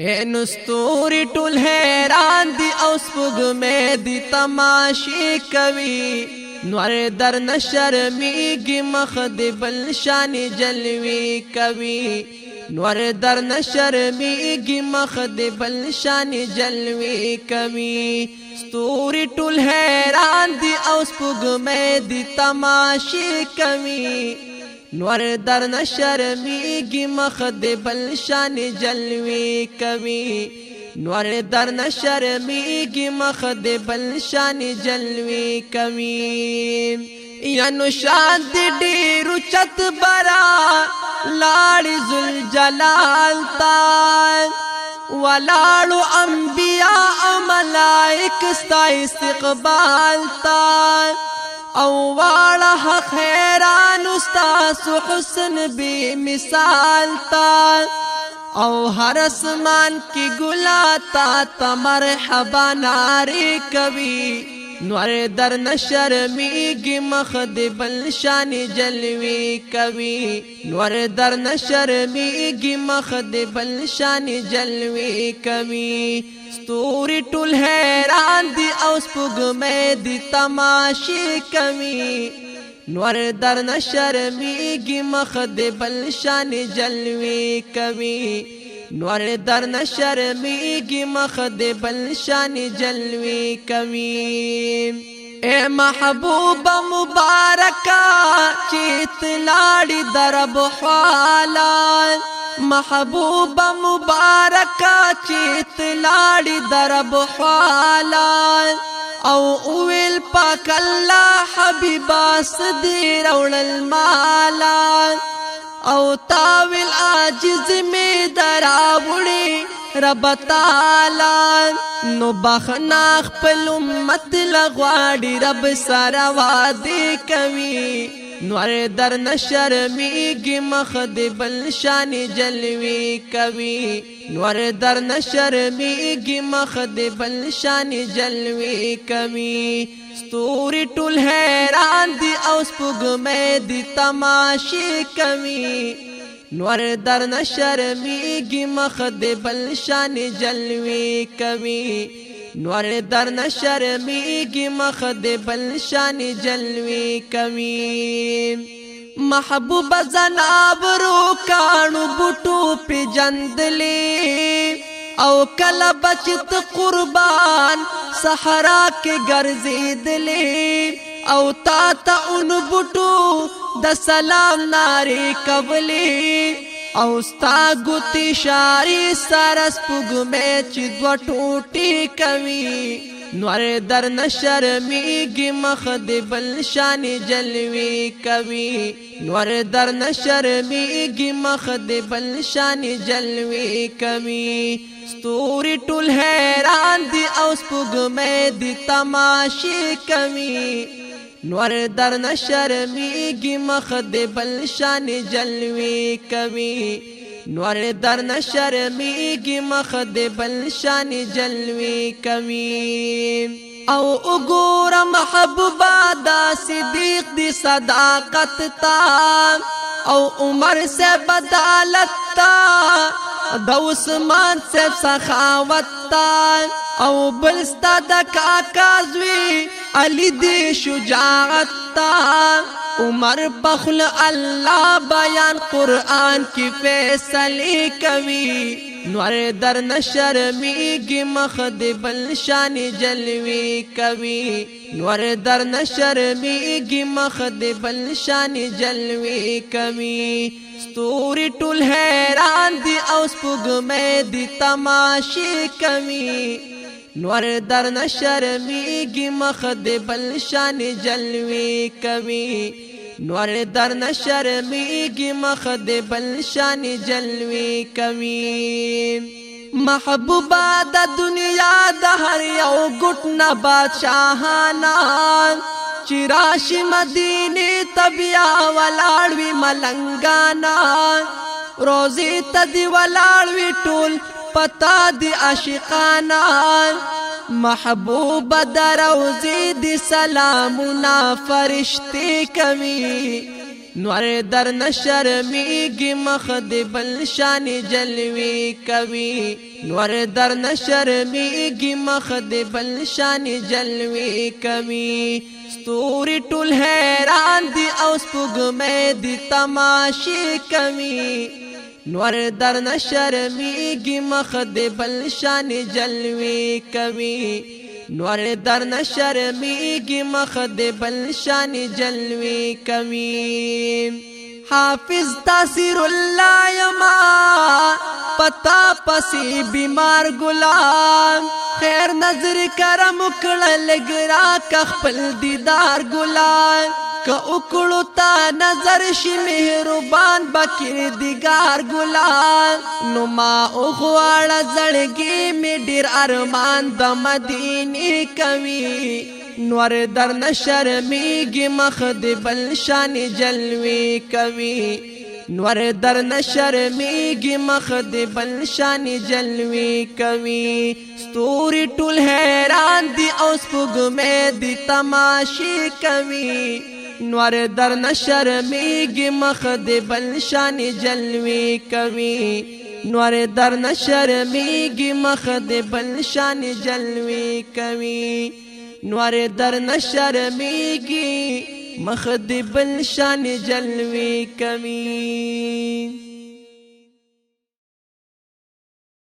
اے نستوری ټول حیران دی او سپوږمۍ دی تماشې کوي نور در نشرمیږي مخ دی بل شان جلوی کوي نور در نشرمیږي مخ دی بل شان جلوی کوي ستوري ټول حیران دی او سپوږمۍ دی تماشې کوي نور در نشرمیږي مخ دی بل شان جلوی کوي نور در نشرمیږي مخ دی بل شان جلوی کوي یا نو شان دی ډیرو چت برا لاړ ذل جلال تا ولاړو انبیاء ملائک ستا استقبال تا او واړه حق حیران استاسو حسن بی مثال تا او هر اسمان کی گلا تا مرحبا ناری کوي نور در نشرمیږي مخ دی بل شان جلوی کوي نور در نشرمیږي مخ دی بل شان جلوی کوي ستوري ټول حیران دی او سپوږمۍ دی تماشې کوي نور در نشرمیږي مخ دی بل شان جلوی کوي نور در نشرمیږي مخ دی بل شان جلوی کوي اے محبوبه مبارکه چې تلاړي درب حالات محبوبه مبارکه چې تلاړي درب حالات او اویل پاک الله حبیبا صدیر اولل مالات او تاویل عاجز می دراوڑی رب تعالی نو بخنا خپل امت لغواړي رب سره وعده کوي نور در نشرمیږي مخ دی بل شان جلوی کوي نور در نشرمیږي مخ دی بل شان جلوی کوي ستوري ټول حیران دی او سپوږمۍ دی تماشې کوي نور در نشرمیږي مخ دی بل شان جلوی کوي نور در نشرمیږي مخ دی بل شان جلوی کوي محبوب زناب رو کانو بوټو پی جندلی او کله بچت قربان صحرا کې ګرځیدلی او تا ته اون بوټو د سلام ناری کولی او ستا ګوتی شاری سره سپوږمۍ چې دوه ټوټې کوي نور در نشرمیږي مخ دی بل شان جلوی کوي نور در نشرمیږي مخ دی بل شان جلوی کوي ستوري ټول حیران دی او سپوږمۍ دی تماشې کوي نور در نشرمیږي مخ دی بل شان جلوی کوي نور در نشرمیږي مخ دی بل شان جلوی کوي او وګوره محبوبا دا صدیق دی صداقت تا او عمر سے بدالت تا د عثمان سے سخاوت تا او بلستا د کاکا زوی علی دی شجاعت تا عمر بخل الله بیان قرآن کی فیصلے کوي نور در نشرمیږي مخ دی بل شان جلوی کوي نور در نشرمیږي مخ دی بل شان جلوی کوي ستوري ټول حیران دی او سپوږمۍ دی تماشې کوي نور در نشرمیږي مخ دی بل شان جلوی کوي نور در نشرمیږي مخ دی بل شان جلوی کوي محبوبا د دنیا د هر یو ګټ نه بادشاهانا چې راشي مدینه تبیا ولاړوي ملنګانا روزي تدی ولاړوي ټول پتا دی عاشقانا محبوب در روزی دی سلامنا فرشتے کوي نور در نشرمیگی مخ د بل شان جلوی کوي نور در نشرمیگی مخ د بل شان جلوی کوي ستوري ټول حیران دي او سپوږمۍ دي تماشې کوي نور در نشرمیگی مخ د بل شان جلوی کوي نور در نشرمیگی مخ د بل شان جلوی کوي حافظ تاثیر الله یما پتا پسی بیمار غلام خیر نظر کرم کړه لګرا ک خپل دیدار غلام که اکړو تا نظر شي مهربان بکر دیګار ګلان نو ما او غواړه زړګي می ډیر ارمان د مدینه کوي نور در نشرمیږي مخ د بل شان جلوی کوي نور در نشرمیږي مخ د بل شان جلوی کوي ستوري ټول حیران دي او سپوږمۍ دي تماشې کوي نور در نشرمیگی مخ د بل شان جلوی کوي نور در نشرمیگی مخ د بل شان جلوی کوي نور در نشرمیگی مخ د بل شان جلوی کوي